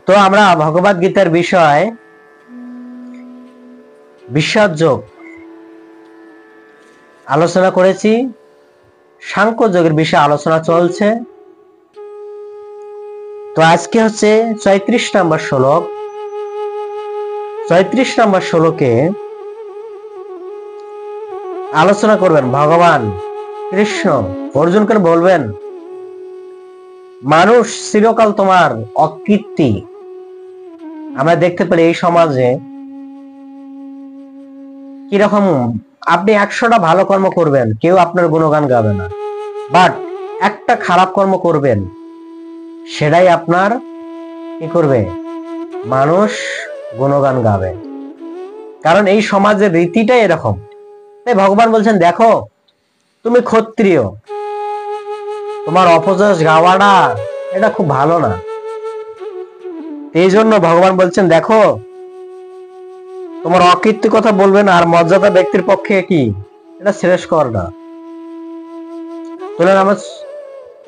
তো আমরা ভগবদ গীতার বিষয় বিশ্বাসযোগ আলোচনা করেছি, সাংখ্য যোগের বিষয়ে আলোচনা চলছে। তো আজকে হচ্ছে ৩৪ নম্বর শ্লোক। ৩৪ নম্বর শ্লোকে আলোচনা করবেন ভগবান কৃষ্ণ অর্জুনকে বলবেন, মানুষ চিরকাল তোমার অকীর্তি। আমরা দেখতে পারি এই সমাজে কিরকম, আপনি ১০০টা ভালো কর্ম করবেন, কেউ আপনার গুণগান গাবে না, বাট একটা খারাপ কর্ম করবেন, সেটাই আপনার কি করবে, মানুষ গুণগান গাবে। কারণ এই সমাজের রীতিটাই এরকম। তাই ভগবান বলছেন, দেখো তুমি ক্ষত্রিয়, তোমার অপযশ গাওয়াটা এটা খুব ভালো না। এই জন্য ভগবান বলছেন, দেখো তোমার অকীর্তি কথা বলবেন, আর মর্যাদা ব্যক্তির পক্ষে কি এটা শ্রেষ্ঠকর না।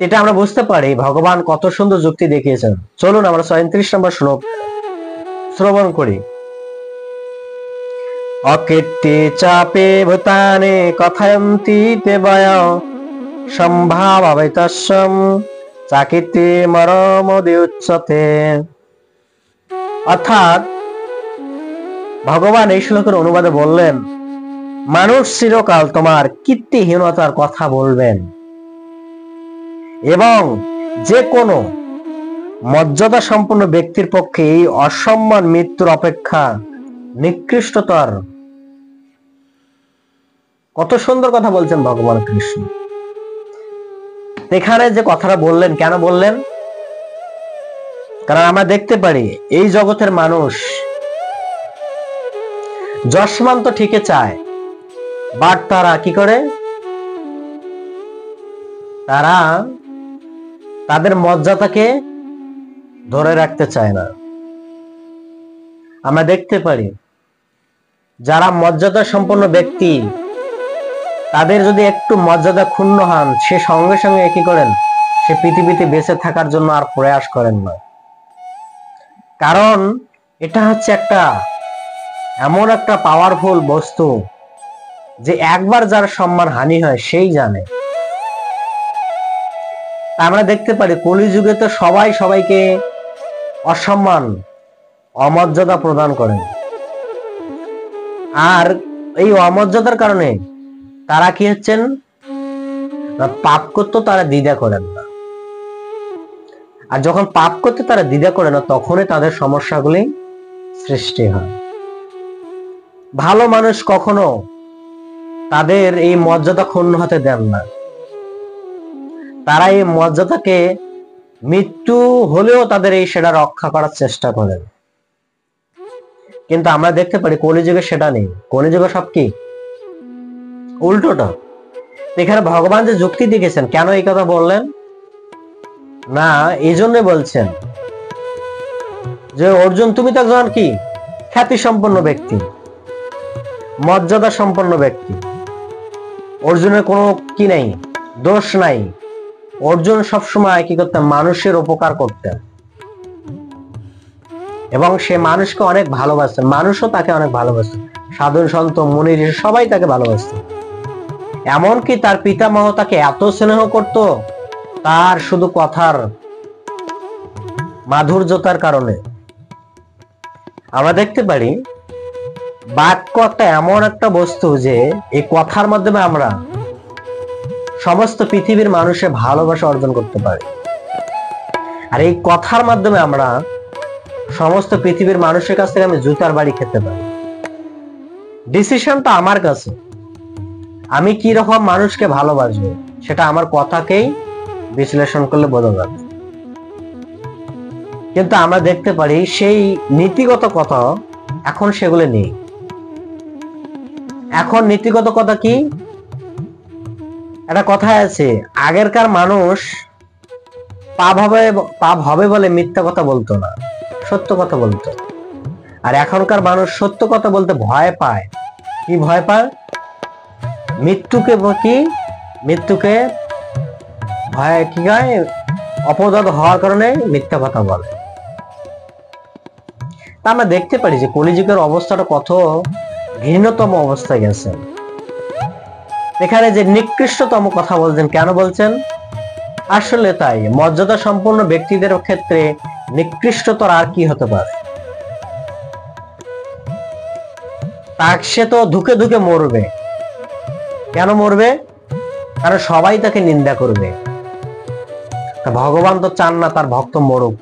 এটা আমরা বুঝতে পারি ভগবান কত সুন্দর যুক্তি দেখিয়েছেন। চলুন আমরা ৩৬ নম্বর শ্লোক শ্রবণ করি। অকীর্তি চাপে ভূতানে কথায়ন্তি তে বয় সম্ভাবাবিতস্যম চাকীর্তি মরমোদি উচ্যতে। অর্থাৎ ভগবান এই শ্লোকের অনুবাদে বললেন, মানুষ চিরকাল তোমার কীর্তিহীনতার কথা বলবেন, এবং যে কোনো মর্যাদা সম্পন্ন ব্যক্তির পক্ষে এই অসম্মান মৃত্যুর অপেক্ষা নিকৃষ্টতর। কত সুন্দর কথা বলছেন ভগবান কৃষ্ণ। এখানে যে কথাটা বললেন, কেন বললেন? কারণ আমরা দেখতে পারি এই জগতের মানুষ যশমান তো ঠিকই চায়, বাট তারা কি করে, তারা তাদের মর্যাদাকে ধরে রাখতে চায় না। আমরা দেখতে পারি যারা মর্যাদা সম্পন্ন ব্যক্তি, তাদের যদি একটু মর্যাদা ক্ষুণ্ণ হন, সে সঙ্গে সঙ্গে কি করেন, সে পৃথিবীতে বেঁচে থাকার জন্য আর প্রয়াস করেন না। কারণ এটা হচ্ছে একটা এমন একটা পাওয়ারফুল বস্তু যে একবার যার সম্মান হানি হয় সেই জানে। আমরা দেখতে পারি কলিযুগে তো সবাই সবাইকে অসম্মান অমর্যাদা প্রদান করেন, আর এই অমর্যাদার কারণে তারা কি হচ্ছেন, পাপ করতে তারা দ্বিধা করেন না। আর যখন পাপ করতে তারা দ্বিধা করে না, তখনই তাদের সমস্যাগুলি সৃষ্টি হয়। ভালো মানুষ কখনো তাদের এই মর্যাদা ক্ষুণ্ণ হতে দেন না। তারা এই মর্যাদাকে মৃত্যু হলেও তাদের এই সেটা রক্ষা করার চেষ্টা করেন। কিন্তু আমরা দেখতে পারি কলিযুগে সেটা নেই। কলিযুগে সব কি উল্টোটা। এখানে ভগবান যে যুক্তি দেখেছেন, কেন এই কথা বললেন না, এই জন্য বলছেন যে অর্জুন, তুমি তো একজন কি খ্যাতি সম্পন্ন ব্যক্তি, মর্যাদা সম্পন্ন ব্যক্তি। অর্জুনের কোনো কি নাই, দোষ নাই। অর্জুন সবসময় কি করতেন, মানুষের উপকার করতেন, এবং সে মানুষকে অনেক ভালোবাসতেন, মানুষও তাকে অনেক ভালোবাসতেন। সাধু সন্ত মুনি ঋষি সবাই তাকে ভালোবাসতেন। এমনকি তার পিতামহ তাকে এত স্নেহ করত, তার শুধু কথার মাধুর্যতার কারণে। আমরা দেখতে পারি বাক্য একটা এমন একটা বস্তু যে এই কথার মাধ্যমে আমরা সমস্ত পৃথিবীর মানুষের ভালোবাসা অর্জন করতে পারি। আর এই কথার মাধ্যমে আমরা সমস্ত পৃথিবীর মানুষের কাছ থেকে আমি জুতার বাড়ি খেতে পারি। ডিসিশনটা আমার কাছে, আমি কি রকম মানুষকে ভালোবাসবো সেটা আমার কথাকেই বিশ্লেষণ করলে বোঝা যাবে। কিন্তু আমরা দেখতে পারি সেই নীতিগত কথা এখন সেগুলো নেই। এখন নীতিগত কথা কি, একটা কথায় আছে, আগেরকার মানুষ পাপ হবে বলে মিথ্যা কথা বলতো না, সত্য কথা বলতো। আর এখনকার মানুষ সত্য কথা বলতে ভয় পায়। কি ভয় পায়? মৃত্যুকে ভয় কি গায়, অপরাধ হওয়ার কারণে মিথ্যা কথা বলে। তা আমরা দেখতে পারি যে কলিযুগের অবস্থাটা কত ঘৃণ্যতম অবস্থায় গেছে। এখানে যে নিকৃষ্টতম কথা বলছেন, কেন বলছেন? আসলে তাই, মর্যাদা সম্পন্ন ব্যক্তিদের ক্ষেত্রে নিকৃষ্টতর আর কি হতে পারে? সে তো ধুকে ধুকে মরবে। কেন মরবে? কারণ সবাই তাকে নিন্দা করবে। ভগবান তো চান না তার ভক্ত মরুক,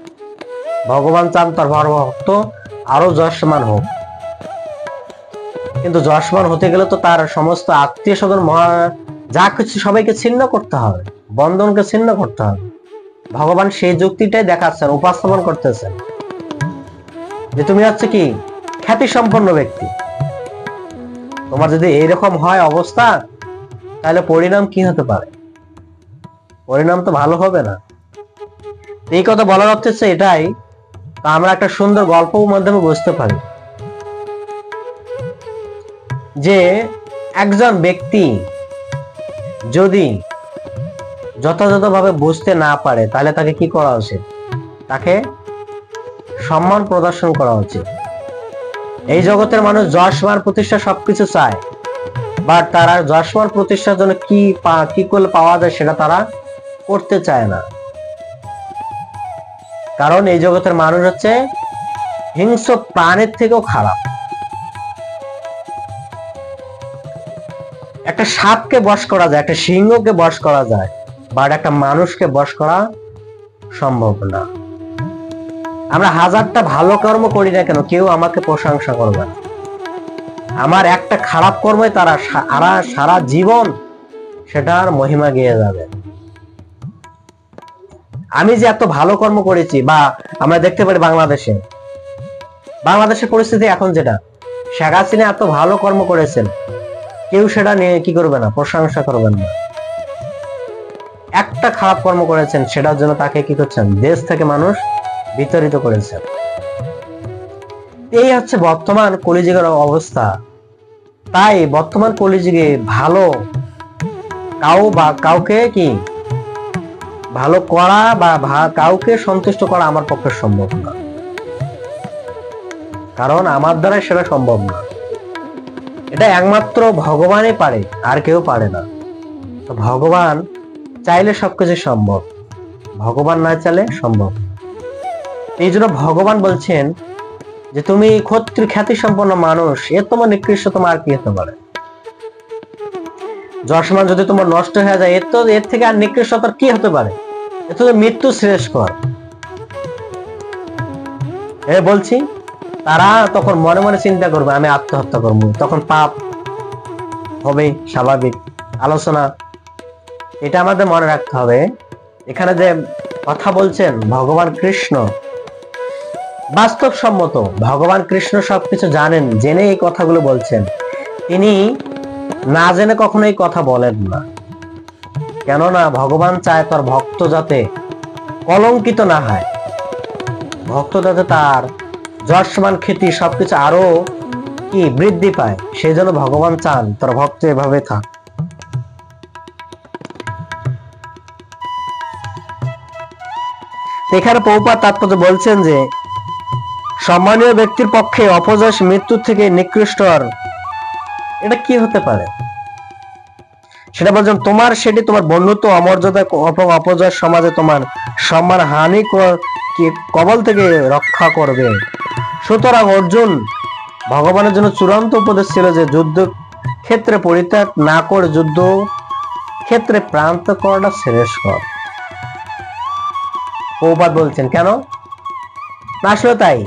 ভগবান চান তার ভক্ত আরো যশমান হোক। কিন্তু যশমান হতে গেলে তো তার সমস্ত আত্মীয় স্বজন যা কিছু সবাইকে ছিন্ন করতে হবে, বন্ধনকে ছিন্ন করতে হবে। ভগবান সেই যুক্তিটাই দেখাচ্ছেন, উপস্থাপন করতেছেন যে তুমি হচ্ছে কি খ্যাতি সম্পন্ন ব্যক্তি, তোমার যদি এইরকম হয় অবস্থা, তাহলে পরিণাম কি হতে পারে? পরিণাম তো ভালো হবে না। এই কথা বলার অর্থ হচ্ছে এটাই, আমরা একটা সুন্দর গল্পের মাধ্যমে বুঝতে পারি যে একজন ব্যক্তি যদি যথাযথভাবে বুঝতে না পারে, তাহলে তাকে কি করা উচিত? তাকে সম্মান প্রদর্শন করা উচিত। এই জগতের মানুষ যশ মান প্রতিষ্ঠা সবকিছু চায়, বাট তারা যশ মান প্রতিষ্ঠার জন্য কি করলে পাওয়া যায় সেটা তারা করতে চায় না। কারণ এই জগতের মানুষ হচ্ছে হিংস্র প্রাণের থেকেও খারাপ। একটা সাপকে বশ করা যায়, একটা সিংহকে বশ করা যায়, বাট একটা মানুষকে বশ করা সম্ভব না। আমরা হাজারটা ভালো কর্ম করি না কেন, কেউ আমাকে প্রশংসা করবে না। আমার একটা খারাপ কর্মই তারা সারা জীবন সেটার মহিমা গেয়ে যাবে। আমি যে এত ভালো কর্ম করেছি, বা আমরা দেখতে পারি বাংলাদেশের পরিস্থিতি এখন যেটা, শেখ হাসিনা এত ভালো কর্ম করেছেন, কেউ সেটা নিয়ে কি করবে না, প্রশংসা করবেন না। একটা খারাপ কর্ম করেছেন, সেটার জন্য তাকে কি করছেন, দেশ থেকে মানুষ বিতাড়িত করেছেন। এই হচ্ছে বর্তমান কলিযুগের অবস্থা। তাই বর্তমান কলিযুগে ভালো কাউকে কি ভালো করা বা কাউকে সন্তুষ্ট করা আমার পক্ষে সম্ভব না, কারণ আমার দ্বারা সেটা সম্ভব না। এটা একমাত্র ভগবানই পারে, আর কেউ পারে না। ভগবান চাইলে সবকিছু সম্ভব, ভগবান না চাইলে সম্ভব। এই জন্য ভগবান বলছেন যে তুমি খ্যাতি সম্পন্ন মানুষ, এর তোমার নিকৃষ্ট তোমার আর কি হতে পারে? যশমান যদি তোমার নষ্ট হয়ে যায়, এর থেকে আর নিকৃষ্টতার কি হতে পারে? এ তো মৃত্যু শ্রেষ্ঠকর। বলছি, তারা তখন মনে মনে চিন্তা করবে আমি আত্মহত্যা করবো, তখন পাপ হবে স্বাভাবিক আলোচনা। এটা আমাদের মনে রাখতে হবে। এখানে যে কথা বলছেন ভগবান কৃষ্ণ, বাস্তবসম্মত ভগবান কৃষ্ণ সবকিছু জানেন, জেনে এই কথাগুলো বলছেন। তিনি না জেনে কখনো এই কথা বলেন না। কেননা ভগবান চায় তার ভক্ত যাতে কলঙ্কিত না হয়, ভক্ত যাতে তার যশমান খ্যাতি সবকিছু আরো কি বৃদ্ধি পায়, সেই জন্য ভগবান চান তার ভক্ত এভাবে থাক। এখানে প্রভুপাদ তাৎপর্য বলছেন যে সম্মানীয় ব্যক্তির পক্ষে অপযশ মৃত্যুর থেকে নিকৃষ্ট এটা কি হতে পারে? সেটা বলছেন সেটি তোমার বন্ধুত্ব অমর্যাদা অপযশ সমাজে তোমার সম্মান হানি কবল থেকে রক্ষা করবে। সুতরাং অর্জুন ভগবানের জন্য চূড়ান্ত উপদেশ ছিল যে যুদ্ধ ক্ষেত্রে পরিত্যাগ না করে যুদ্ধ ক্ষেত্রে প্রান্ত করাটা শ্রেষ্ঠ। প্রভুপাদ বলছেন কেন? আসলে তাই,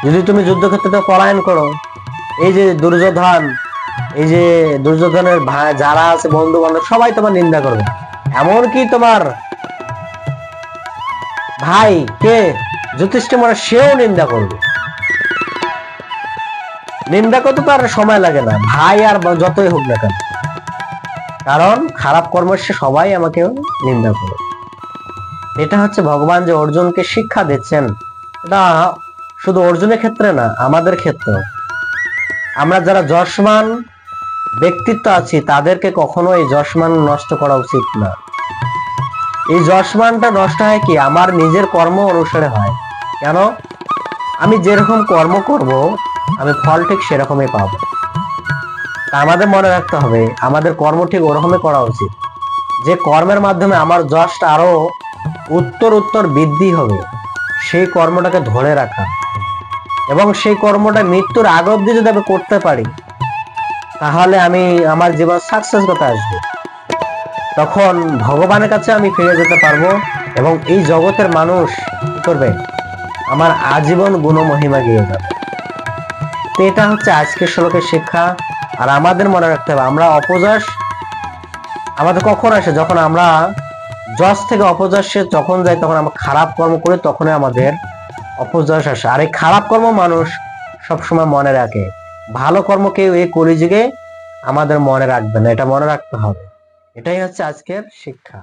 যদি তুমি যুদ্ধক্ষেত্রে পলায়ন করো, এই যে দুর্যোধনের যারা আছে বন্ধু বান্ধব সবাই তোমার নিন্দা করবে, এমনকি তোমার ভাই কে যুধিষ্ঠির সেও নিন্দা করবে। নিন্দা করতে তো আর সময় লাগে না, ভাই আর যতই হোক না কেন, কারণ খারাপ কর্মের সবাই আমাকে নিন্দা করে। এটা হচ্ছে ভগবান যে অর্জুনকে শিক্ষা দিচ্ছেন। এটা শুধু অর্জুনের ক্ষেত্রে না, আমাদের ক্ষেত্রে। আমরা যারা যশমান ব্যক্তিত্ব আছি, তাদেরকে কখনো এই যশমান নষ্ট করা উচিত না। এই যশমানটা নষ্ট হয় কি আমার নিজের কর্ম অনুসারে হয়। কেন? আমি যেরকম কর্ম করব আমি ফল ঠিক সেরকমই পাবো। তা আমাদের মনে রাখতে হবে আমাদের কর্ম ঠিক ওরকমই করা উচিত, যে কর্মের মাধ্যমে আমার যশটা আরো উত্তর বৃদ্ধি হবে, সেই কর্মটাকে ধরে রাখা, এবং সেই কর্মটা মৃত্যুর আগ অব্দি যদি আমি করতে পারি, তাহলে আমি আমার জীবন সাকসেস করতে আসবে। তখন ভগবানের কাছে আমি ফিরে যেতে পারবো, এবং এই জগতের মানুষ কি করবে, আমার আজীবন গুণমহিমা গিয়ে যাবে। তো এটা হচ্ছে আজকের শ্লোকের শিক্ষা। আর আমাদের মনে রাখতে হবে আমরা অপযশ আমাদের কখন আসে, যখন আমরা যশ থেকে অপযশে যখন যাই, তখন আমরা খারাপ কর্ম করি, তখনই আমাদের অপযশ আসে। আর এই খারাপ কর্ম মানুষ সবসময় মনে রাখে, ভালো কর্ম কেউ এই কলিযুগে আমাদের মনে রাখবে না, এটা মনে রাখতে হবে। এটাই হচ্ছে আজকের শিক্ষা।